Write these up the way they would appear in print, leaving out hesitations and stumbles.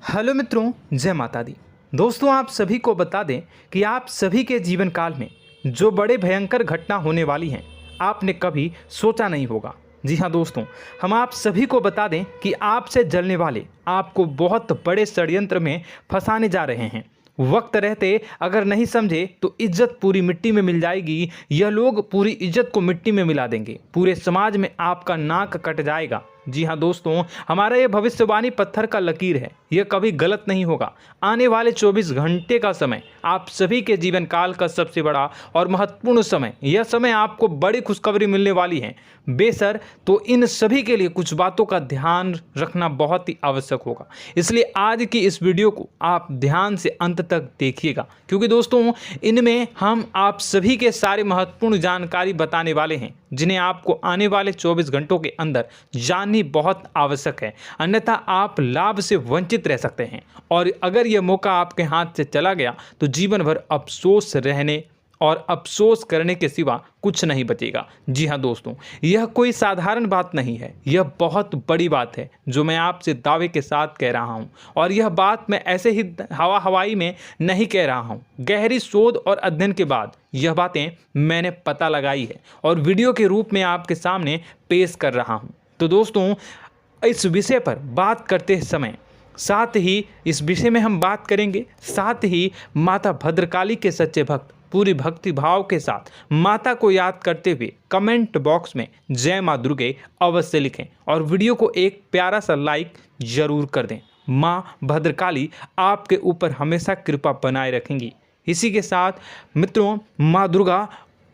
Hello मित्रों, जय माता दी। दोस्तों, आप सभी को बता दें कि आप सभी के जीवन काल में जो बड़े भयंकर घटना होने वाली हैं, आपने कभी सोचा नहीं होगा। जी हाँ दोस्तों, हम आप सभी को बता दें कि आपसे जलने वाले आपको बहुत बड़े षड्यंत्र में फंसाने जा रहे हैं। वक्त रहते अगर नहीं समझे तो इज्जत पूरी मिट्टी में मिल जाएगी। यह लोग पूरी इज्जत को मिट्टी में मिला देंगे। पूरे समाज में आपका नाक कट जाएगा। जी हाँ दोस्तों, हमारा ये भविष्यवाणी पत्थर का लकीर है, यह कभी गलत नहीं होगा। आने वाले 24 घंटे का समय आप सभी के जीवन काल का सबसे बड़ा और महत्वपूर्ण समय। यह समय आपको बड़ी खुशखबरी मिलने वाली है बेसर, तो इन सभी के लिए कुछ बातों का ध्यान रखना बहुत ही आवश्यक होगा। इसलिए आज की इस वीडियो को आप ध्यान से अंत तक देखिएगा, क्योंकि दोस्तों इनमें हम आप सभी के सारे महत्वपूर्ण जानकारी बताने वाले हैं, जिन्हें आपको आने वाले 24 घंटों के अंदर जाननी बहुत आवश्यक है। अन्यथा आप लाभ से वंचित रह सकते हैं, और अगर यह मौका आपके हाथ से चला गया तो जीवन भर अफसोस रहने और अफसोस करने के सिवा कुछ नहीं बचेगा। जी हाँ दोस्तों, यह कोई साधारण बात नहीं है, यह बहुत बड़ी बात है जो मैं आपसे दावे के साथ कह रहा हूँ। और यह बात मैं ऐसे ही हवाई में नहीं कह रहा हूँ। गहरी शोध और अध्ययन के बाद यह बातें मैंने पता लगाई है और वीडियो के रूप में आपके सामने पेश कर रहा हूँ। तो दोस्तों, इस विषय पर बात करते समय साथ ही इस विषय में हम बात करेंगे, साथ ही माता भद्रकाली के सच्चे भक्त पूरी भक्ति भाव के साथ माता को याद करते हुए कमेंट बॉक्स में जय माँ दुर्गे अवश्य लिखें और वीडियो को एक प्यारा सा लाइक जरूर कर दें। माँ भद्रकाली आपके ऊपर हमेशा कृपा बनाए रखेंगी। इसी के साथ मित्रों, माँ दुर्गा,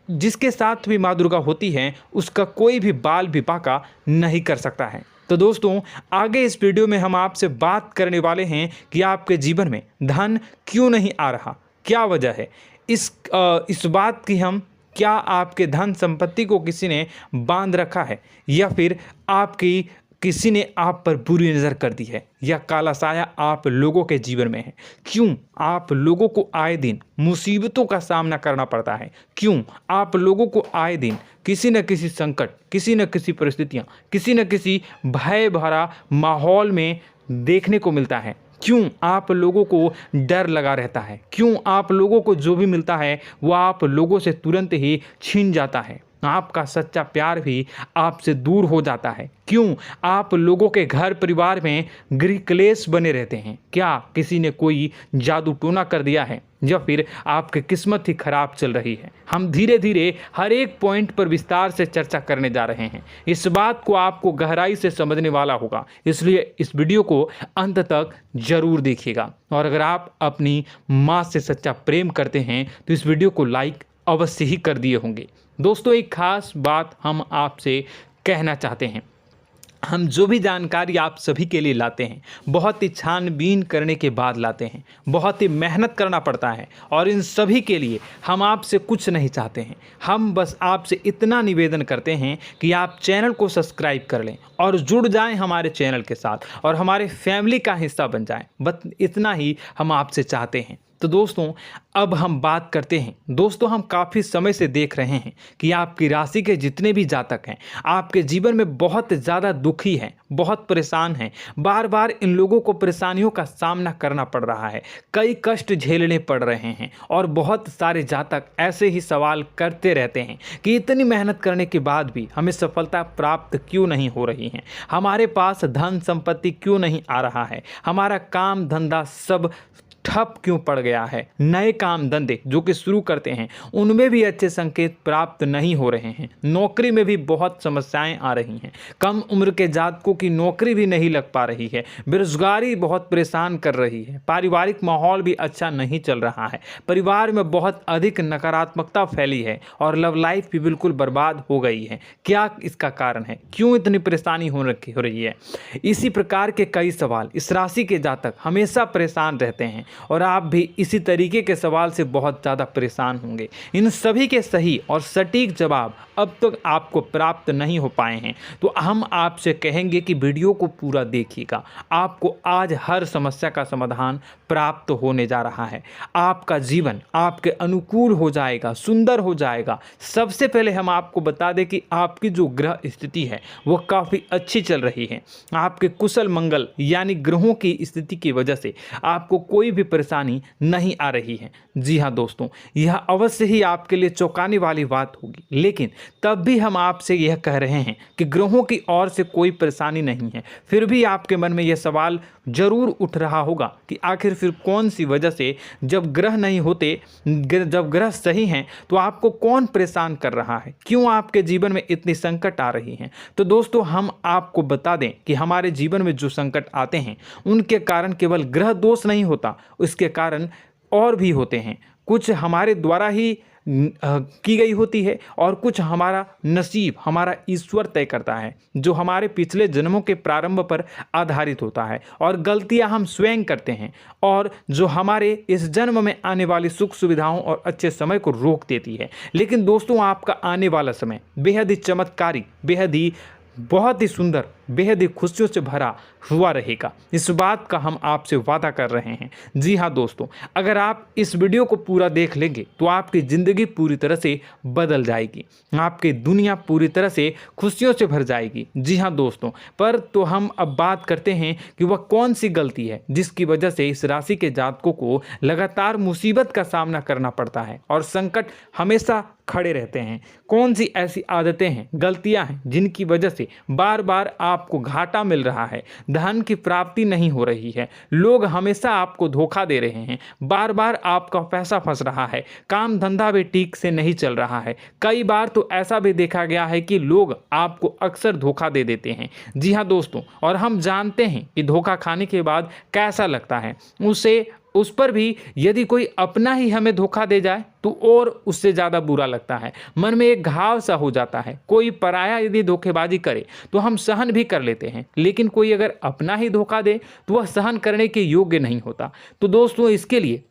जिसके साथ भी माँ दुर्गा होती हैं, उसका कोई भी बाल भी बांका नहीं कर सकता है। तो दोस्तों, आगे इस वीडियो में हम आपसे बात करने वाले हैं कि आपके जीवन में धन क्यों नहीं आ रहा, क्या वजह है इस बात की। हम क्या आपके धन संपत्ति को किसी ने बांध रखा है, या फिर आपकी किसी ने आप पर बुरी नज़र कर दी है, या काला साया आप लोगों के जीवन में है। क्यों आप लोगों को आए दिन मुसीबतों का सामना करना पड़ता है, क्यों आप लोगों को आए दिन किसी न किसी संकट, किसी न किसी परिस्थितियाँ, किसी न किसी भय भरा माहौल में देखने को मिलता है, क्यों आप लोगों को डर लगा रहता है, क्यों आप लोगों को जो भी मिलता है वो आप लोगों से तुरंत ही छीन जाता है, आपका सच्चा प्यार भी आपसे दूर हो जाता है, क्यों आप लोगों के घर परिवार में गृह क्लेश बने रहते हैं। क्या किसी ने कोई जादू टोना कर दिया है, या फिर आपकी किस्मत ही खराब चल रही है। हम धीरे धीरे हर एक पॉइंट पर विस्तार से चर्चा करने जा रहे हैं। इस बात को आपको गहराई से समझने वाला होगा, इसलिए इस वीडियो को अंत तक जरूर देखिएगा। और अगर आप अपनी माँ से सच्चा प्रेम करते हैं तो इस वीडियो को लाइक अवश्य ही कर दिए होंगे। दोस्तों, एक खास बात हम आपसे कहना चाहते हैं। हम जो भी जानकारी आप सभी के लिए लाते हैं, बहुत ही छानबीन करने के बाद लाते हैं, बहुत ही मेहनत करना पड़ता है, और इन सभी के लिए हम आपसे कुछ नहीं चाहते हैं। हम बस आपसे इतना निवेदन करते हैं कि आप चैनल को सब्सक्राइब कर लें और जुड़ जाएं हमारे चैनल के साथ और हमारे फैमिली का हिस्सा बन जाएं। बस इतना ही हम आपसे चाहते हैं। तो दोस्तों, अब हम बात करते हैं। दोस्तों, हम काफ़ी समय से देख रहे हैं कि आपकी राशि के जितने भी जातक हैं, आपके जीवन में बहुत ज़्यादा दुखी हैं, बहुत परेशान हैं। बार बार इन लोगों को परेशानियों का सामना करना पड़ रहा है, कई कष्ट झेलने पड़ रहे हैं, और बहुत सारे जातक ऐसे ही सवाल करते रहते हैं कि इतनी मेहनत करने के बाद भी हमें सफलता प्राप्त क्यों नहीं हो रही है, हमारे पास धन संपत्ति क्यों नहीं आ रहा है, हमारा काम धंधा सब ठप क्यों पड़ गया है, नए काम धंधे जो कि शुरू करते हैं उनमें भी अच्छे संकेत प्राप्त नहीं हो रहे हैं, नौकरी में भी बहुत समस्याएं आ रही हैं, कम उम्र के जातकों की नौकरी भी नहीं लग पा रही है, बेरोजगारी बहुत परेशान कर रही है, पारिवारिक माहौल भी अच्छा नहीं चल रहा है, परिवार में बहुत अधिक नकारात्मकता फैली है, और लव लाइफ भी बिल्कुल बर्बाद हो गई है। क्या इसका कारण है, क्यों इतनी परेशानी हो रही है? इसी प्रकार के कई सवाल इस राशि के जातक हमेशा परेशान रहते हैं, और आप भी इसी तरीके के सवाल से बहुत ज़्यादा परेशान होंगे। इन सभी के सही और सटीक जवाब अब तक आपको प्राप्त नहीं हो पाए हैं, तो हम आपसे कहेंगे कि वीडियो को पूरा देखिएगा। आपको आज हर समस्या का समाधान प्राप्त होने जा रहा है। आपका जीवन आपके अनुकूल हो जाएगा, सुंदर हो जाएगा। सबसे पहले हम आपको बता दें कि आपकी जो ग्रह स्थिति है वो काफ़ी अच्छी चल रही है। आपके कुशल मंगल यानी ग्रहों की स्थिति की वजह से आपको कोई भी परेशानी नहीं आ रही है। जी हाँ दोस्तों, यह अवश्य ही आपके लिए चौंकाने वाली बात होगी, लेकिन तब भी हम आपसे यह कह रहे हैं कि ग्रहों की ओर से कोई परेशानी नहीं है। फिर भी आपके मन में यह सवाल जरूर उठ रहा होगा कि आखिर फिर कौन सी वजह से, जब ग्रह नहीं होते, जब ग्रह सही हैं, तो आपको कौन परेशान कर रहा है, क्यों आपके जीवन में इतनी संकट आ रही हैं। तो दोस्तों, हम आपको बता दें कि हमारे जीवन में जो संकट आते हैं उनके कारण केवल ग्रह दोष नहीं होता, उसके कारण और भी होते हैं। कुछ हमारे द्वारा ही की गई होती है और कुछ हमारा नसीब, हमारा ईश्वर तय करता है, जो हमारे पिछले जन्मों के प्रारंभ पर आधारित होता है। और गलतियां हम स्वयं करते हैं और जो हमारे इस जन्म में आने वाली सुख सुविधाओं और अच्छे समय को रोक देती है। लेकिन दोस्तों, आपका आने वाला समय बेहद ही चमत्कारी, बेहद ही बहुत ही सुंदर, बेहद ही खुशियों से भरा हुआ रहेगा। इस बात का हम आपसे वादा कर रहे हैं। जी हाँ दोस्तों, अगर आप इस वीडियो को पूरा देख लेंगे तो आपकी ज़िंदगी पूरी तरह से बदल जाएगी, आपकी दुनिया पूरी तरह से खुशियों से भर जाएगी। जी हाँ दोस्तों, पर तो हम अब बात करते हैं कि वह कौन सी गलती है जिसकी वजह से इस राशि के जातकों को लगातार मुसीबत का सामना करना पड़ता है और संकट हमेशा खड़े रहते हैं। कौन सी ऐसी आदतें हैं, गलतियां हैं जिनकी वजह से बार बार आपको घाटा मिल रहा है, धन की प्राप्ति नहीं हो रही है, लोग हमेशा आपको धोखा दे रहे हैं, बार बार आपका पैसा फंस रहा है, काम धंधा भी ठीक से नहीं चल रहा है। कई बार तो ऐसा भी देखा गया है कि लोग आपको अक्सर धोखा दे देते हैं। जी हाँ दोस्तों, और हम जानते हैं कि धोखा खाने के बाद कैसा लगता है। उस पर भी यदि कोई अपना ही हमें धोखा दे जाए तो और उससे ज़्यादा बुरा लगता है, मन में एक घाव सा हो जाता है। कोई पराया यदि धोखेबाजी करे तो हम सहन भी कर लेते हैं, लेकिन कोई अगर अपना ही धोखा दे तो वह सहन करने के योग्य नहीं होता। तो दोस्तों, इसके लिए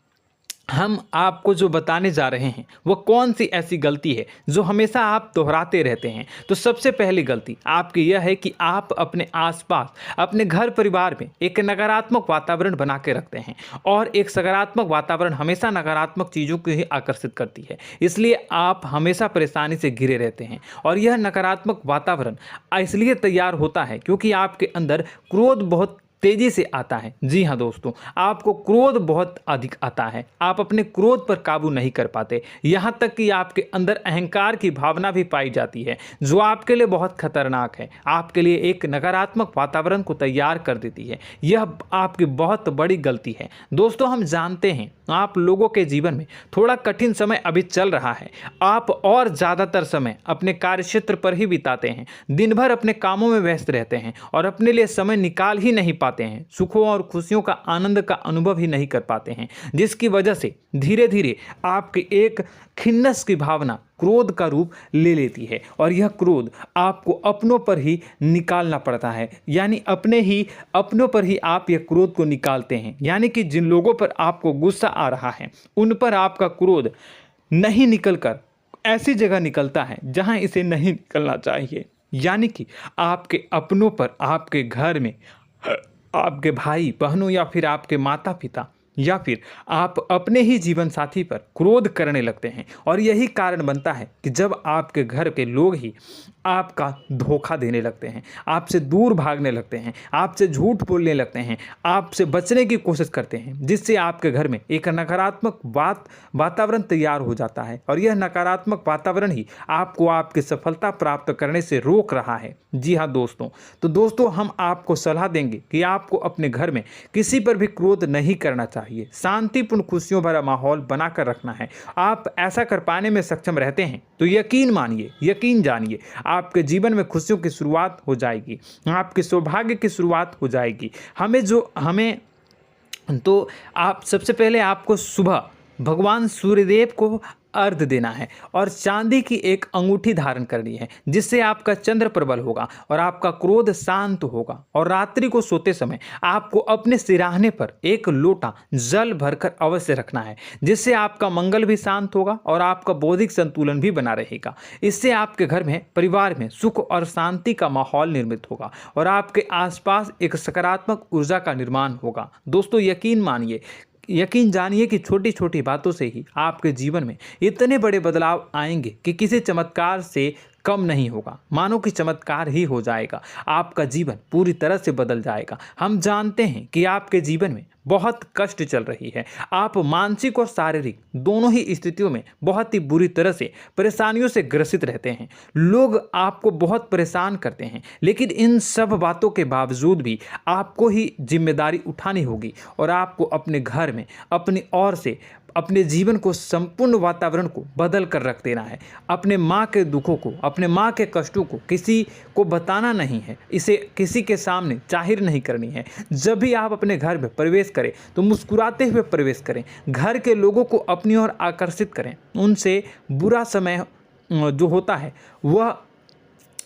हम आपको जो बताने जा रहे हैं वो कौन सी ऐसी गलती है जो हमेशा आप दोहराते रहते हैं। तो सबसे पहली गलती आपकी यह है कि आप अपने आसपास, अपने घर परिवार में एक नकारात्मक वातावरण बना के रखते हैं, और एक सकारात्मक वातावरण हमेशा नकारात्मक चीज़ों को ही आकर्षित करती है। इसलिए आप हमेशा परेशानी से घिरे रहते हैं, और यह नकारात्मक वातावरण इसलिए तैयार होता है क्योंकि आपके अंदर क्रोध बहुत तेजी से आता है। जी हाँ दोस्तों, आपको क्रोध बहुत अधिक आता है, आप अपने क्रोध पर काबू नहीं कर पाते, यहाँ तक कि आपके अंदर अहंकार की भावना भी पाई जाती है, जो आपके लिए बहुत खतरनाक है, आपके लिए एक नकारात्मक वातावरण को तैयार कर देती है। यह आपकी बहुत बड़ी गलती है। दोस्तों, हम जानते हैं आप लोगों के जीवन में थोड़ा कठिन समय अभी चल रहा है। आप और ज़्यादातर समय अपने कार्यक्षेत्र पर ही बिताते हैं, दिन भर अपने कामों में व्यस्त रहते हैं और अपने लिए समय निकाल ही नहीं पाते हैं, सुखों और खुशियों का आनंद का अनुभव ही नहीं कर पाते हैं, जिसकी वजह से धीरे धीरे आपकी एक खिन्नस की भावना क्रोध का रूप ले लेती है, और यह क्रोध आपको अपनों पर ही निकालना पड़ता है। यानी अपनों पर ही आप यह क्रोध को निकालते हैं। यानी कि जिन लोगों पर आपको गुस्सा आ रहा है उन पर आपका क्रोध नहीं निकलकर ऐसी जगह निकलता है जहां इसे नहीं निकलना चाहिए। यानी कि आपके अपनों पर, आपके घर में, आपके भाई बहनों या फिर आपके माता पिता या फिर आप अपने ही जीवन साथी पर क्रोध करने लगते हैं, और यही कारण बनता है कि जब आपके घर के लोग ही आपका धोखा देने लगते हैं, आपसे दूर भागने लगते हैं, आपसे झूठ बोलने लगते हैं, आपसे बचने की कोशिश करते हैं, जिससे आपके घर में एक नकारात्मक वातावरण तैयार हो जाता है, और यह नकारात्मक वातावरण ही आपको आपकी सफलता प्राप्त करने से रोक रहा है। जी हाँ दोस्तों, तो दोस्तों, हम आपको सलाह देंगे कि आपको अपने घर में किसी पर भी क्रोध नहीं करना चाहिए, शांतिपूर्ण खुशियों भरा माहौल बनाकर रखना है। आप ऐसा कर पाने में सक्षम रहते हैं तो यकीन मानिए, यकीन जानिए, आपके जीवन में खुशियों की शुरुआत हो जाएगी, आपके सौभाग्य की शुरुआत हो जाएगी। आप सबसे पहले आपको सुबह भगवान सूर्यदेव को अर्घ्य देना है और चांदी की एक अंगूठी धारण करनी है, जिससे आपका चंद्र प्रबल होगा और आपका क्रोध शांत होगा। और रात्रि को सोते समय आपको अपने सिरहाने पर एक लोटा जल भरकर अवश्य रखना है, जिससे आपका मंगल भी शांत होगा और आपका बौद्धिक संतुलन भी बना रहेगा। इससे आपके घर में, परिवार में सुख और शांति का माहौल निर्मित होगा और आपके आसपास एक सकारात्मक ऊर्जा का निर्माण होगा। दोस्तों, यकीन जानिए कि छोटी छोटी बातों से ही आपके जीवन में इतने बड़े बदलाव आएंगे कि किसी चमत्कार से कम नहीं होगा। मानो कि चमत्कार ही हो जाएगा, आपका जीवन पूरी तरह से बदल जाएगा। हम जानते हैं कि आपके जीवन में बहुत कष्ट चल रही है, आप मानसिक और शारीरिक दोनों ही स्थितियों में बहुत ही बुरी तरह से परेशानियों से ग्रसित रहते हैं। लोग आपको बहुत परेशान करते हैं, लेकिन इन सब बातों के बावजूद भी आपको ही जिम्मेदारी उठानी होगी और आपको अपने घर में अपनी ओर से अपने जीवन को, संपूर्ण वातावरण को बदल कर रख देना है। अपने माँ के दुखों को, अपने माँ के कष्टों को किसी को बताना नहीं है, इसे किसी के सामने जाहिर नहीं करनी है। जब भी आप अपने घर में प्रवेश करें तो मुस्कुराते हुए प्रवेश करें, घर के लोगों को अपनी ओर आकर्षित करें। उनसे बुरा समय जो होता है वह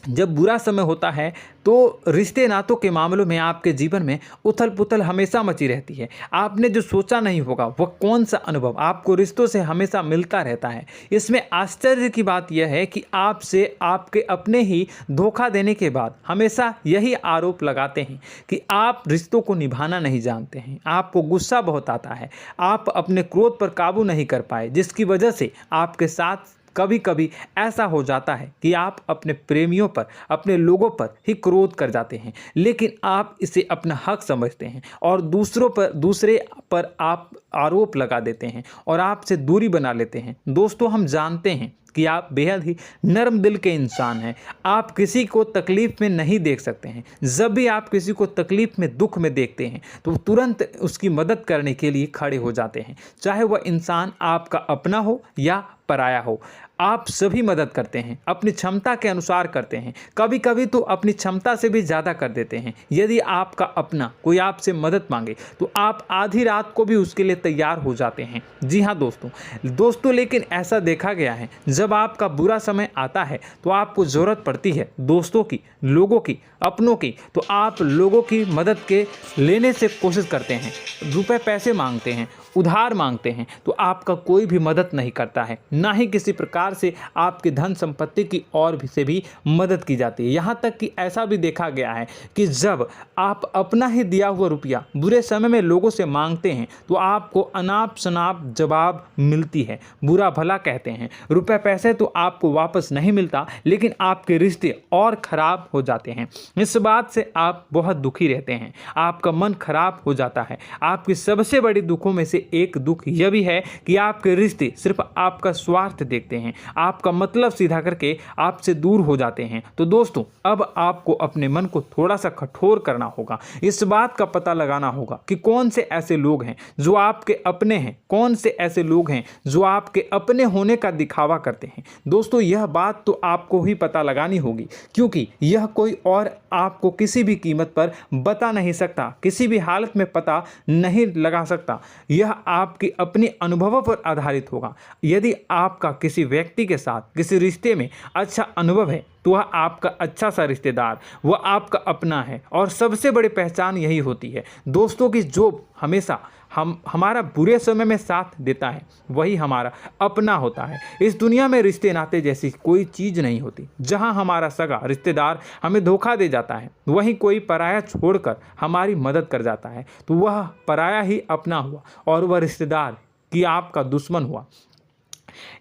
जब बुरा समय होता है तो रिश्ते नातों के मामलों में आपके जीवन में उथल पुथल हमेशा मची रहती है। आपने जो सोचा नहीं होगा वह कौन सा अनुभव आपको रिश्तों से हमेशा मिलता रहता है। इसमें आश्चर्य की बात यह है कि आपसे आपके अपने ही धोखा देने के बाद हमेशा यही आरोप लगाते हैं कि आप रिश्तों को निभाना नहीं जानते हैं, आपको गुस्सा बहुत आता है, आप अपने क्रोध पर काबू नहीं कर पाए, जिसकी वजह से आपके साथ कभी कभी ऐसा हो जाता है कि आप अपने प्रेमियों पर, अपने लोगों पर ही क्रोध कर जाते हैं, लेकिन आप इसे अपना हक समझते हैं और दूसरे पर आप आरोप लगा देते हैं और आपसे दूरी बना लेते हैं। दोस्तों, हम जानते हैं कि आप बेहद ही नर्म दिल के इंसान हैं। आप किसी को तकलीफ में नहीं देख सकते हैं। जब भी आप किसी को तकलीफ में, दुख में देखते हैं तो तुरंत उसकी मदद करने के लिए खड़े हो जाते हैं, चाहे वह इंसान आपका अपना हो या पराया हो। आप सभी मदद करते हैं, अपनी क्षमता के अनुसार करते हैं, कभी कभी तो अपनी क्षमता से भी ज़्यादा कर देते हैं। यदि आपका अपना कोई आपसे मदद मांगे तो आप आधी रात को भी उसके लिए तैयार हो जाते हैं। जी हाँ दोस्तों, लेकिन ऐसा देखा गया है, जब आपका बुरा समय आता है तो आपको ज़रूरत पड़ती है दोस्तों की, लोगों की, अपनों की, तो आप लोगों की मदद के लेने से कोशिश करते हैं, रुपए पैसे मांगते हैं, उधार मांगते हैं, तो आपका कोई भी मदद नहीं करता है, ना ही किसी प्रकार से आपकी धन संपत्ति की ओर से भी मदद की जाती है। यहाँ तक कि ऐसा भी देखा गया है कि जब आप अपना ही दिया हुआ रुपया बुरे समय में लोगों से मांगते हैं तो आपको अनाप शनाप जवाब मिलती है, बुरा भला कहते हैं। रुपए पैसे तो आपको वापस नहीं मिलता, लेकिन आपके रिश्ते और खराब हो जाते हैं। इस बात से आप बहुत दुखी रहते हैं, आपका मन खराब हो जाता है। आपकी सबसे बड़ी दुखों में से एक दुख यह भी है कि आपके रिश्ते सिर्फ आपका स्वार्थ देखते हैं, आपका मतलब सीधा करके आपसे दूर हो जाते हैं। तो दोस्तों, अब आपको अपने मन को थोड़ा सा कठोर करना होगा, इस बात का पता लगाना होगा कि कौन से ऐसे लोग हैं जो आपके अपने हैं, कौन से ऐसे लोग हैं जो आपके अपने होने का दिखावा करते हैं। दोस्तों, यह बात तो आपको ही पता लगानी होगी, क्योंकि यह कोई और आपको किसी भी कीमत पर बता नहीं सकता, किसी भी हालत में पता नहीं लगा सकता। यह आपके अपने अनुभवों पर आधारित होगा। यदि आपका किसी व्यक्ति के साथ किसी रिश्ते में अच्छा अनुभव है तो वह आपका अच्छा सा रिश्तेदार, वह आपका अपना है। और सबसे बड़ी पहचान यही होती है दोस्तों की जो हमेशा हमारा बुरे समय में साथ देता है वही हमारा अपना होता है। इस दुनिया में रिश्ते नाते जैसी कोई चीज़ नहीं होती। जहां हमारा सगा रिश्तेदार हमें धोखा दे जाता है, वहीं कोई पराया छोड़कर हमारी मदद कर जाता है, तो वह पराया ही अपना हुआ और वह रिश्तेदार की आपका दुश्मन हुआ।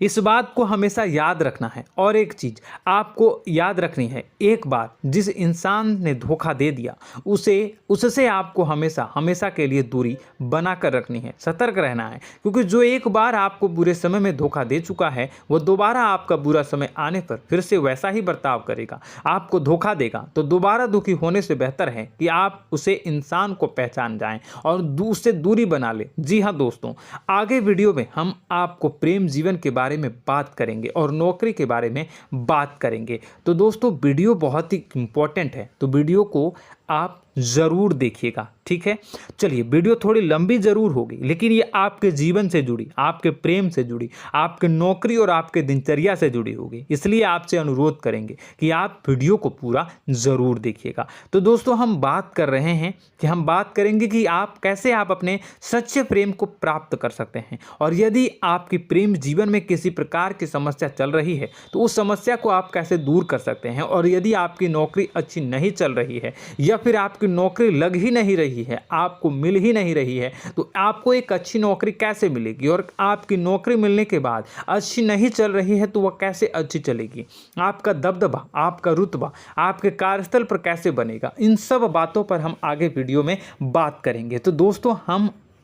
इस बात को हमेशा याद रखना है। और एक चीज़ आपको याद रखनी है, एक बार जिस इंसान ने धोखा दे दिया उससे आपको हमेशा के लिए दूरी बना कर रखनी है, सतर्क रहना है। क्योंकि जो एक बार आपको बुरे समय में धोखा दे चुका है वो दोबारा आपका बुरा समय आने पर फिर से वैसा ही बर्ताव करेगा, आपको धोखा देगा। तो दोबारा दुखी होने से बेहतर है कि आप उसे इंसान को पहचान जाएं और उससे दूरी बना लें। जी हाँ दोस्तों, आगे वीडियो में हम आपको प्रेम जीवन के बारे में बात करेंगे और नौकरी के बारे में बात करेंगे। तो दोस्तों, वीडियो बहुत ही इम्पोर्टेंट है, तो वीडियो को आप ज़रूर देखिएगा, ठीक है। चलिए, वीडियो थोड़ी लंबी ज़रूर होगी, लेकिन ये आपके जीवन से जुड़ी, आपके प्रेम से जुड़ी, आपके नौकरी और आपके दिनचर्या से जुड़ी होगी, इसलिए आपसे अनुरोध करेंगे कि आप वीडियो को पूरा ज़रूर देखिएगा। तो दोस्तों, हम बात कर रहे हैं कि हम बात करेंगे कि आप कैसे आप अपने सच्चे प्रेम को प्राप्त कर सकते हैं, और यदि आपकी प्रेम जीवन में किसी प्रकार की समस्या चल रही है तो उस समस्या को आप कैसे दूर कर सकते हैं, और यदि आपकी नौकरी अच्छी नहीं चल रही है या फिर आपकी नौकरी लग ही नहीं रही है, आपको मिल ही नहीं रही है, तो आपको एक अच्छी नौकरी कैसे मिलेगी, और आपकी नौकरी मिलने के बाद अच्छी नहीं चल रही है तो वह कैसे अच्छी चलेगी, आपका दबदबा, आपका रुतबा आपके कार्यस्थल पर कैसे बनेगा, इन सब बातों पर हम आगे वीडियो में बात करेंगे। तो दोस्तों,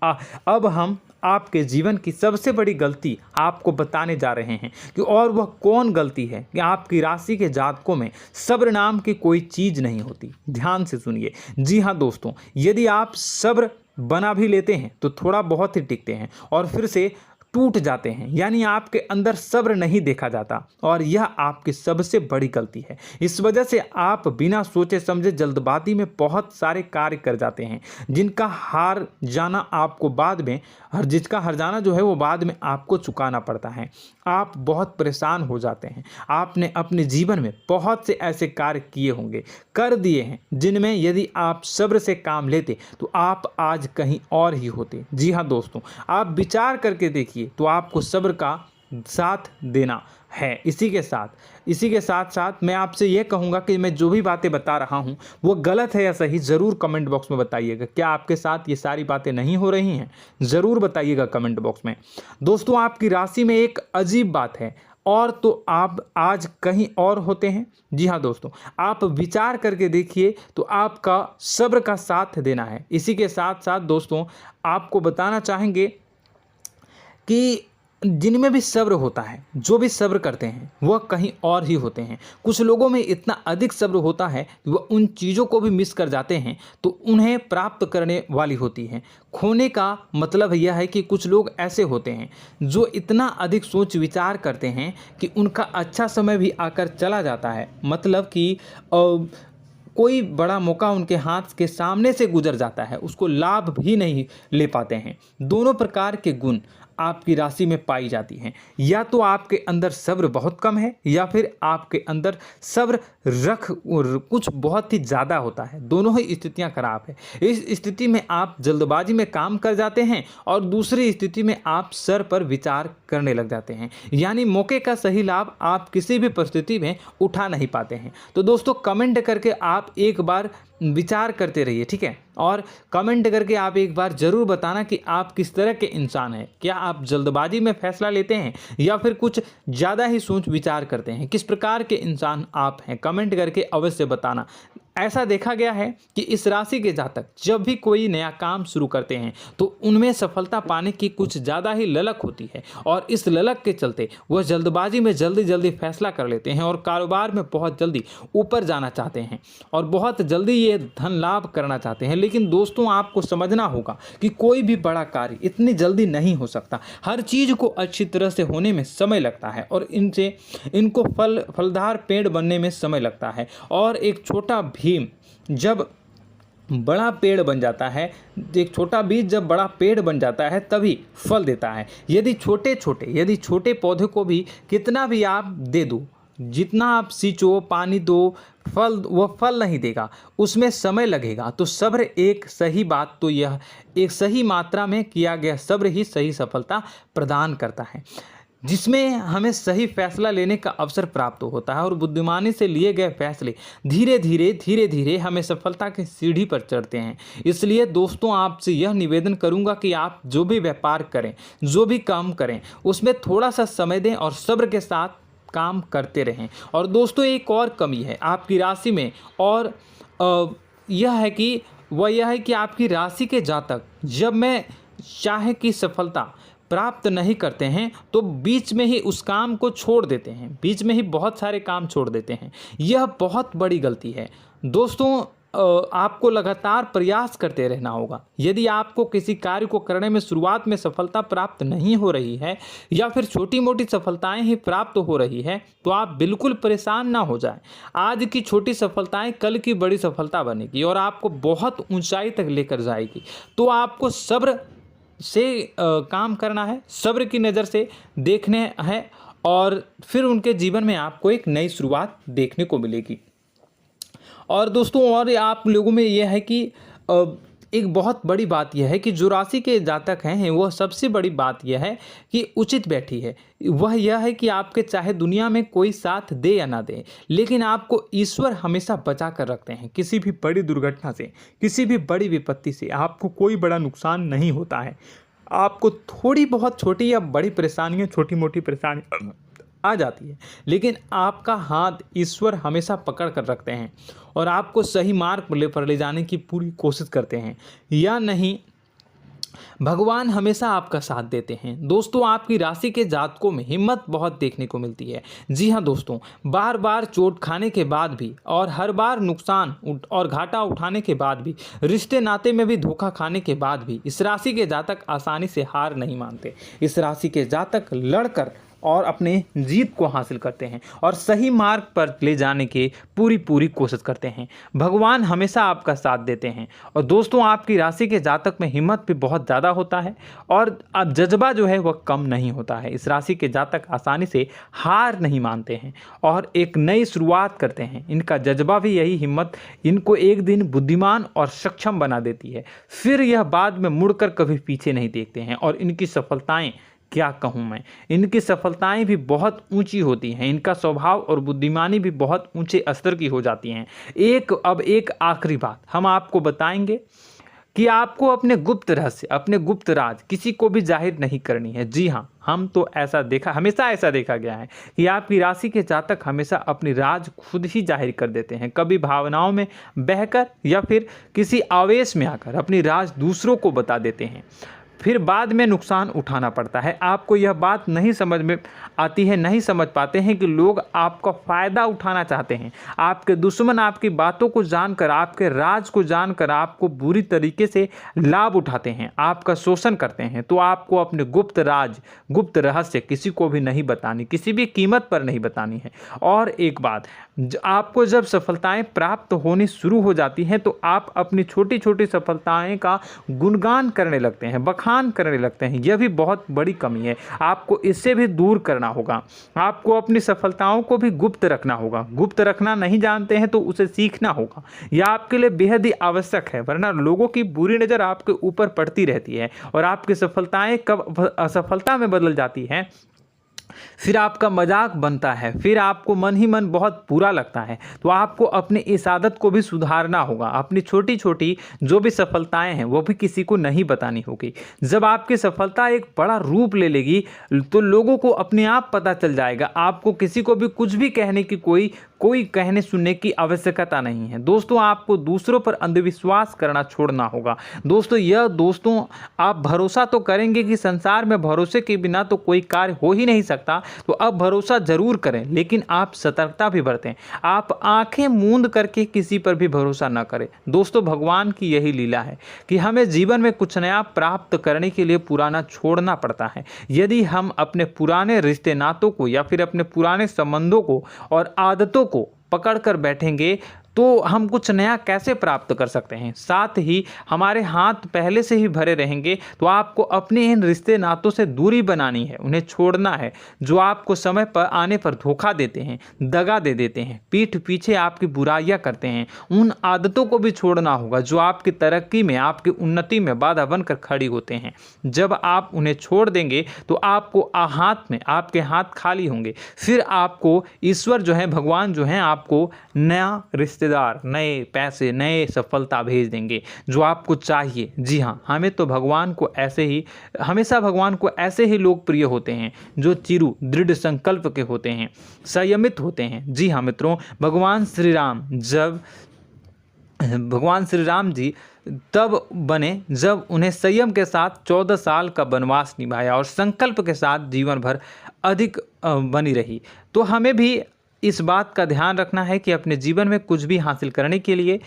अब हम आपके जीवन की सबसे बड़ी गलती आपको बताने जा रहे हैं कि और वह कौन गलती है कि आपकी राशि के जातकों में सब्र नाम की कोई चीज़ नहीं होती। ध्यान से सुनिए। जी हाँ दोस्तों, यदि आप सब्र बना भी लेते हैं तो थोड़ा बहुत ही टिकते हैं और फिर से टूट जाते हैं, यानी आपके अंदर सब्र नहीं देखा जाता, और यह आपकी सबसे बड़ी गलती है। इस वजह से आप बिना सोचे समझे जल्दबाजी में बहुत सारे कार्य कर जाते हैं, जिसका हार जाना जो है वो बाद में आपको चुकाना पड़ता है। आप बहुत परेशान हो जाते हैं। आपने अपने जीवन में बहुत से ऐसे कार्य किए होंगे, कर दिए हैं, जिनमें यदि आप सब्र से काम लेते तो आप आज कहीं और ही होते। जी हाँ दोस्तों, आप विचार करके देखिए तो आपको सब्र का साथ देना है। इसी के साथ साथ मैं आपसे यह कहूँगा कि मैं जो भी बातें बता रहा हूँ वो गलत है या सही, ज़रूर कमेंट बॉक्स में बताइएगा। क्या आपके साथ ये सारी बातें नहीं हो रही हैं? ज़रूर बताइएगा कमेंट बॉक्स में। दोस्तों, आपकी राशि में एक अजीब बात है, और तो आप आज कहीं और होते हैं। जी हाँ दोस्तों, आप विचार करके देखिए तो आपका सब्र का साथ देना है। इसी के साथ साथ दोस्तों, आपको बताना चाहेंगे कि जिनमें भी सब्र होता है, जो भी सब्र करते हैं वह कहीं और ही होते हैं। कुछ लोगों में इतना अधिक सब्र होता है कि वह उन चीज़ों को भी मिस कर जाते हैं तो उन्हें प्राप्त करने वाली होती हैं। खोने का मतलब यह है कि कुछ लोग ऐसे होते हैं जो इतना अधिक सोच विचार करते हैं कि उनका अच्छा समय भी आकर चला जाता है, मतलब कि कोई बड़ा मौका उनके हाथ के सामने से गुजर जाता है, उसको लाभ भी नहीं ले पाते हैं। दोनों प्रकार के गुण आपकी राशि में पाई जाती हैं। या तो आपके अंदर सब्र बहुत कम है, या फिर आपके अंदर सब्र कुछ बहुत ही ज़्यादा होता है। दोनों ही स्थितियां खराब है। इस स्थिति में आप जल्दबाजी में काम कर जाते हैं, और दूसरी स्थिति में आप सर पर विचार करने लग जाते हैं, यानी मौके का सही लाभ आप किसी भी परिस्थिति में उठा नहीं पाते हैं। तो दोस्तों, कमेंट करके आप एक बार विचार करते रहिए, ठीक है, और कमेंट करके आप एक बार ज़रूर बताना कि आप किस तरह के इंसान हैं। क्या आप जल्दबाजी में फैसला लेते हैं या फिर कुछ ज़्यादा ही सोच विचार करते हैं? किस प्रकार के इंसान आप हैं, कमेंट करके अवश्य बताना। ऐसा देखा गया है कि इस राशि के जातक जब भी कोई नया काम शुरू करते हैं तो उनमें सफलता पाने की कुछ ज़्यादा ही ललक होती है, और इस ललक के चलते वह जल्दबाजी में जल्दी फैसला कर लेते हैं और कारोबार में बहुत जल्दी ऊपर जाना चाहते हैं और बहुत जल्दी ये धन लाभ करना चाहते हैं। लेकिन दोस्तों, आपको समझना होगा कि कोई भी बड़ा कार्य इतनी जल्दी नहीं हो सकता। हर चीज़ को अच्छी तरह से होने में समय लगता है, और इनको फलदार पेड़ बनने में समय लगता है। और एक छोटा भीम जब बड़ा पेड़ बन जाता है, एक छोटा बीज जब बड़ा पेड़ बन जाता है तभी फल देता है। यदि छोटे पौधे को भी कितना भी आप दे दो, जितना आप सींचो, पानी दो, वह फल नहीं देगा, उसमें समय लगेगा। तो सब्र एक सही बात, तो यह एक सही मात्रा में किया गया सब्र ही सही सफलता प्रदान करता है, जिसमें हमें सही फैसला लेने का अवसर प्राप्त होता है, और बुद्धिमानी से लिए गए फैसले धीरे धीरे हमें सफलता की सीढ़ी पर चढ़ते हैं। इसलिए दोस्तों, आपसे यह निवेदन करूंगा कि आप जो भी व्यापार करें, जो भी काम करें, उसमें थोड़ा सा समय दें और सब्र के साथ काम करते रहें। और दोस्तों, एक और कमी है आपकी राशि में, और यह है कि आपकी राशि के जातक जब मैं चाहे कि सफलता प्राप्त नहीं करते हैं तो बीच में ही उस काम को छोड़ देते हैं, बीच में ही बहुत सारे काम छोड़ देते हैं। यह बहुत बड़ी गलती है दोस्तों। आपको लगातार प्रयास करते रहना होगा। यदि आपको किसी कार्य को करने में शुरुआत में सफलता प्राप्त नहीं हो रही है या फिर छोटी मोटी सफलताएं ही प्राप्त हो रही है तो आप बिल्कुल परेशान ना हो जाएं। आज की छोटी सफलताएं कल की बड़ी सफलता बनेगी और आपको बहुत ऊंचाई तक लेकर जाएगी। तो आपको सब्र से काम करना है, सब्र की नज़र से देखने हैं और फिर उनके जीवन में आपको एक नई शुरुआत देखने को मिलेगी। और दोस्तों और आप लोगों में यह है कि एक बहुत बड़ी बात यह है कि जो राशि के जातक हैं वह सबसे बड़ी बात यह है कि उचित बैठी है। वह यह है कि आपके चाहे दुनिया में कोई साथ दे या ना दे, लेकिन आपको ईश्वर हमेशा बचा कर रखते हैं। किसी भी बड़ी दुर्घटना से, किसी भी बड़ी विपत्ति से आपको कोई बड़ा नुकसान नहीं होता है। आपको थोड़ी बहुत छोटी या बड़ी परेशानियाँ, छोटी मोटी परेशानी आ जाती है, लेकिन आपका हाथ ईश्वर हमेशा पकड़ कर रखते हैं और आपको सही मार्ग पर ले जाने की पूरी कोशिश करते हैं। या नहीं, भगवान हमेशा आपका साथ देते हैं। दोस्तों आपकी राशि के जातकों में हिम्मत बहुत देखने को मिलती है। जी हाँ दोस्तों, बार बार चोट खाने के बाद भी और हर बार नुकसान और घाटा उठाने के बाद भी, रिश्ते नाते में भी धोखा खाने के बाद भी इस राशि के जातक आसानी से हार नहीं मानते। इस राशि के जातक लड़कर और अपने जीत को हासिल करते हैं और सही मार्ग पर ले जाने की पूरी कोशिश करते हैं। भगवान हमेशा आपका साथ देते हैं। और दोस्तों आपकी राशि के जातक में हिम्मत भी बहुत ज़्यादा होता है और अब जज्बा जो है वह कम नहीं होता है। इस राशि के जातक आसानी से हार नहीं मानते हैं और एक नई शुरुआत करते हैं। इनका जज्बा भी, यही हिम्मत इनको एक दिन बुद्धिमान और सक्षम बना देती है। फिर यह बाद में मुड़कर कभी पीछे नहीं देखते हैं और इनकी सफलताएं, क्या कहूँ मैं, इनकी सफलताएं भी बहुत ऊंची होती हैं। इनका स्वभाव और बुद्धिमानी भी बहुत ऊंचे स्तर की हो जाती हैं। अब एक आखिरी बात हम आपको बताएंगे कि आपको अपने गुप्त रहस्य, अपने गुप्त राज किसी को भी जाहिर नहीं करनी है। जी हाँ, हम तो हमेशा ऐसा देखा गया है कि आपकी राशि के जातक हमेशा अपनी राज खुद ही जाहिर कर देते हैं। कभी भावनाओं में बहकर या फिर किसी आवेश में आकर अपनी राज दूसरों को बता देते हैं, फिर बाद में नुकसान उठाना पड़ता है। आपको यह बात नहीं समझ में आती है, नहीं समझ पाते हैं कि लोग आपका फ़ायदा उठाना चाहते हैं। आपके दुश्मन आपकी बातों को जानकर, आपके राज को जानकर आपको बुरी तरीके से लाभ उठाते हैं, आपका शोषण करते हैं। तो आपको अपने गुप्त राज, गुप्त रहस्य किसी को भी नहीं बतानी, किसी भी कीमत पर नहीं बतानी है। और एक बात, आपको जब सफलताएं प्राप्त होनी शुरू हो जाती हैं तो आप अपनी छोटी छोटी सफलताएं का गुणगान करने लगते हैं, बखान करने लगते हैं। यह भी बहुत बड़ी कमी है, आपको इससे भी दूर करना होगा। आपको अपनी सफलताओं को भी गुप्त रखना होगा। गुप्त रखना नहीं जानते हैं तो उसे सीखना होगा। यह आपके लिए बेहद ही आवश्यक है, वरना लोगों की बुरी नज़र आपके ऊपर पड़ती रहती है और आपकी सफलताएं कब असफलता में बदल जाती हैं, फिर आपका मजाक बनता है, फिर आपको मन ही मन बहुत बुरा लगता है। तो आपको अपनी इस आदत को भी सुधारना होगा। अपनी छोटी छोटी जो भी सफलताएं हैं वो भी किसी को नहीं बतानी होगी। जब आपकी सफलता एक बड़ा रूप ले लेगी तो लोगों को अपने आप पता चल जाएगा। आपको किसी को भी कुछ भी कहने की कोई कहने सुनने की आवश्यकता नहीं है। दोस्तों आपको दूसरों पर अंधविश्वास करना छोड़ना होगा। दोस्तों आप भरोसा तो करेंगे कि संसार में भरोसे के बिना तो कोई कार्य हो ही नहीं सकता, तो अब भरोसा जरूर करें, लेकिन आप सतर्कता भी बरतें। आप आंखें मूंद करके किसी पर भी भरोसा न करें। दोस्तों भगवान की यही लीला है कि हमें जीवन में कुछ नया प्राप्त करने के लिए पुराना छोड़ना पड़ता है। यदि हम अपने पुराने रिश्ते नातों को या फिर अपने पुराने संबंधों को और आदतों को पकड़ कर बैठेंगे तो हम कुछ नया कैसे प्राप्त कर सकते हैं। साथ ही हमारे हाथ पहले से ही भरे रहेंगे। तो आपको अपने इन रिश्ते नातों से दूरी बनानी है, उन्हें छोड़ना है जो आपको समय पर आने पर धोखा देते हैं, दगा दे देते हैं, पीठ पीछे आपकी बुराइयां करते हैं। उन आदतों को भी छोड़ना होगा जो आपकी तरक्की में, आपकी उन्नति में बाधा बनकर खड़ी होते हैं। जब आप उन्हें छोड़ देंगे तो आपके हाथ खाली होंगे। फिर आपको ईश्वर जो है, भगवान जो है, आपको नया रिश्तेदार, नए पैसे, नए सफलता भेज देंगे जो आपको चाहिए। जी हाँ, हमेशा भगवान को ऐसे ही लोग प्रिय होते हैं जो चिरु दृढ़ संकल्प के होते हैं, संयमित होते हैं। जी हाँ मित्रों, भगवान श्री राम जी तब बने जब उन्हें संयम के साथ 14 साल का वनवास निभाया और संकल्प के साथ जीवन भर अधिक बनी रही। तो हमें भी इस बात का ध्यान रखना है कि अपने जीवन में कुछ भी हासिल करने के लिए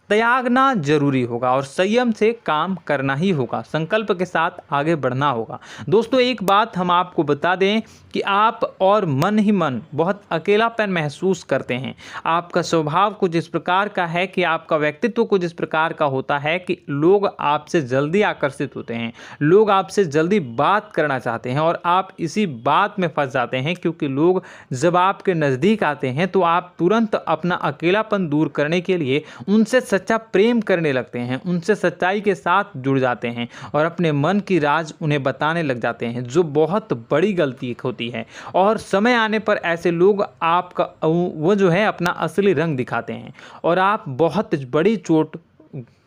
त्यागना जरूरी होगा और संयम से काम करना ही होगा, संकल्प के साथ आगे बढ़ना होगा। दोस्तों एक बात हम आपको बता दें कि आप और मन ही मन बहुत अकेलापन महसूस करते हैं। आपका स्वभाव कुछ इस प्रकार का है कि आपका व्यक्तित्व कुछ इस प्रकार का होता है कि लोग आपसे जल्दी आकर्षित होते हैं, लोग आपसे जल्दी बात करना चाहते हैं और आप इसी बात में फंस जाते हैं, क्योंकि लोग जब आपके नज़दीक आते हैं तो आप तुरंत अपना अकेलापन दूर करने के लिए उनसे सच्चा प्रेम करने लगते हैं, उनसे सच्चाई के साथ जुड़ जाते हैं और अपने मन की राज उन्हें बताने लग जाते हैं, जो बहुत बड़ी गलती होती है। और समय आने पर ऐसे लोग आपका वो जो है अपना असली रंग दिखाते हैं और आप बहुत बड़ी चोट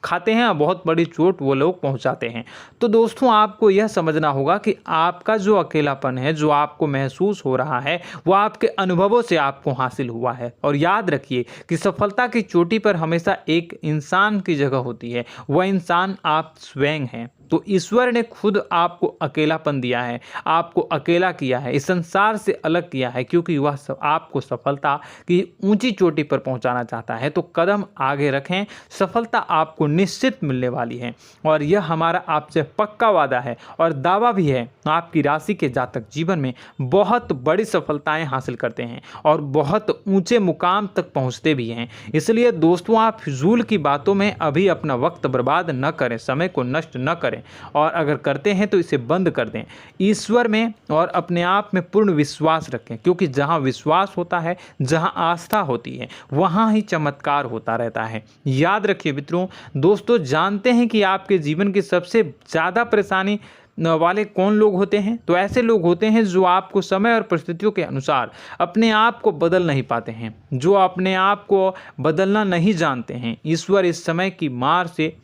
खाते हैं, बहुत बड़ी चोट वो लोग पहुंचाते हैं। तो दोस्तों आपको यह समझना होगा कि आपका जो अकेलापन है, जो आपको महसूस हो रहा है, वो आपके अनुभवों से आपको हासिल हुआ है। और याद रखिए कि सफलता की चोटी पर हमेशा एक इंसान की जगह होती है, वह इंसान आप स्वयं हैं। तो ईश्वर ने खुद आपको अकेलापन दिया है, आपको अकेला किया है, इस संसार से अलग किया है, क्योंकि वह आपको सफलता की ऊंची चोटी पर पहुंचाना चाहता है। तो कदम आगे रखें, सफलता आपको निश्चित मिलने वाली है और यह हमारा आपसे पक्का वादा है और दावा भी है। आपकी राशि के जातक जीवन में बहुत बड़ी सफलताएं हासिल करते हैं और बहुत ऊंचे मुकाम तक पहुंचते भी हैं। इसलिए दोस्तों आप फिजूल की बातों में अभी अपना वक्त बर्बाद न करें, समय को नष्ट न करें और अगर करते हैं तो इसे बंद कर दें। ईश्वर में और अपने आप में पूर्ण विश्वास रखें, क्योंकि जहां विश्वास होता है, जहां आस्था होती है, वहां ही चमत्कार होता रहता है। याद रखिए मित्रों, दोस्तों जानते हैं कि आपके जीवन की सबसे ज़्यादा परेशानी वाले कौन लोग होते हैं? तो ऐसे लोग होते हैं जो आपको समय और परिस्थितियों के अनुसार अपने आप को बदल नहीं पाते हैं, जो अपने आप को बदलना नहीं जानते हैं। ईश्वर इस समय की मार से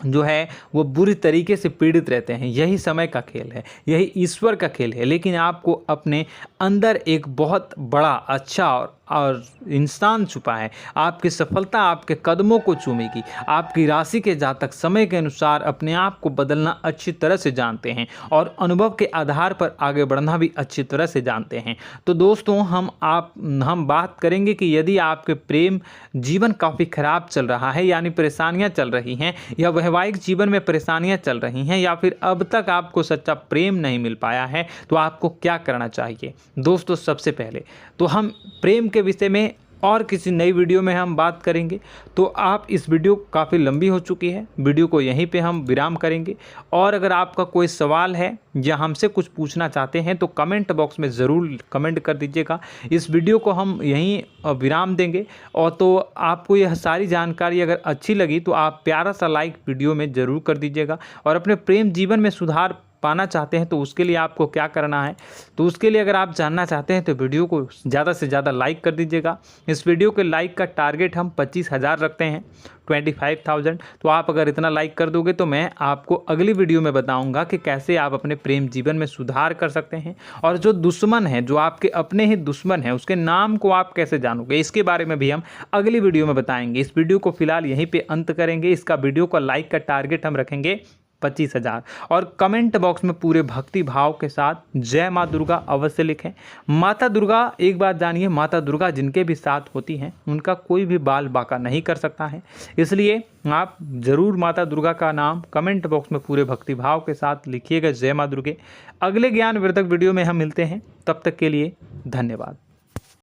जो है वो बुरी तरीके से पीड़ित रहते हैं। यही समय का खेल है, यही ईश्वर का खेल है। लेकिन आपको अपने अंदर एक बहुत बड़ा अच्छा और इंसान छुपा है। आपकी सफलता आपके कदमों को चूमेगी। आपकी राशि के जातक समय के अनुसार अपने आप को बदलना अच्छी तरह से जानते हैं और अनुभव के आधार पर आगे बढ़ना भी अच्छी तरह से जानते हैं। तो दोस्तों हम बात करेंगे कि यदि आपके प्रेम जीवन काफ़ी खराब चल रहा है, यानी परेशानियां चल रही हैं, या वैवाहिक जीवन में परेशानियां चल रही हैं, या फिर अब तक आपको सच्चा प्रेम नहीं मिल पाया है, तो आपको क्या करना चाहिए। दोस्तों सबसे पहले तो हम प्रेम के विषय में और किसी नई वीडियो में हम बात करेंगे। तो आप इस वीडियो काफ़ी लंबी हो चुकी है, वीडियो को यहीं पे हम विराम करेंगे। और अगर आपका कोई सवाल है या हमसे कुछ पूछना चाहते हैं तो कमेंट बॉक्स में ज़रूर कमेंट कर दीजिएगा। इस वीडियो को हम यहीं विराम देंगे। और तो आपको यह सारी जानकारी अगर अच्छी लगी तो आप प्यारा सा लाइक वीडियो में ज़रूर कर दीजिएगा। और अपने प्रेम जीवन में सुधार पाना चाहते हैं तो उसके लिए आपको क्या करना है, तो उसके लिए अगर आप जानना चाहते हैं तो वीडियो को ज़्यादा से ज़्यादा लाइक कर दीजिएगा। इस वीडियो के लाइक का टारगेट हम 25,000 रखते हैं, 25,000। तो आप अगर इतना लाइक कर दोगे तो मैं आपको अगली वीडियो में बताऊंगा कि कैसे आप अपने प्रेम जीवन में सुधार कर सकते हैं। और जो दुश्मन है, जो आपके अपने ही दुश्मन है, उसके नाम को आप कैसे जानोगे, इसके बारे में भी हम अगली वीडियो में बताएंगे। इस वीडियो को फिलहाल यहीं पर अंत करेंगे। इसका वीडियो का लाइक का टारगेट हम रखेंगे 25,000। और कमेंट बॉक्स में पूरे भक्ति भाव के साथ जय माँ दुर्गा अवश्य लिखें। माता दुर्गा, एक बात जानिए, माता दुर्गा जिनके भी साथ होती हैं उनका कोई भी बाल बांका नहीं कर सकता है। इसलिए आप ज़रूर माता दुर्गा का नाम कमेंट बॉक्स में पूरे भक्ति भाव के साथ लिखिएगा, जय माँ दुर्गे। अगले ज्ञानवर्धक वीडियो में हम मिलते हैं, तब तक के लिए धन्यवाद।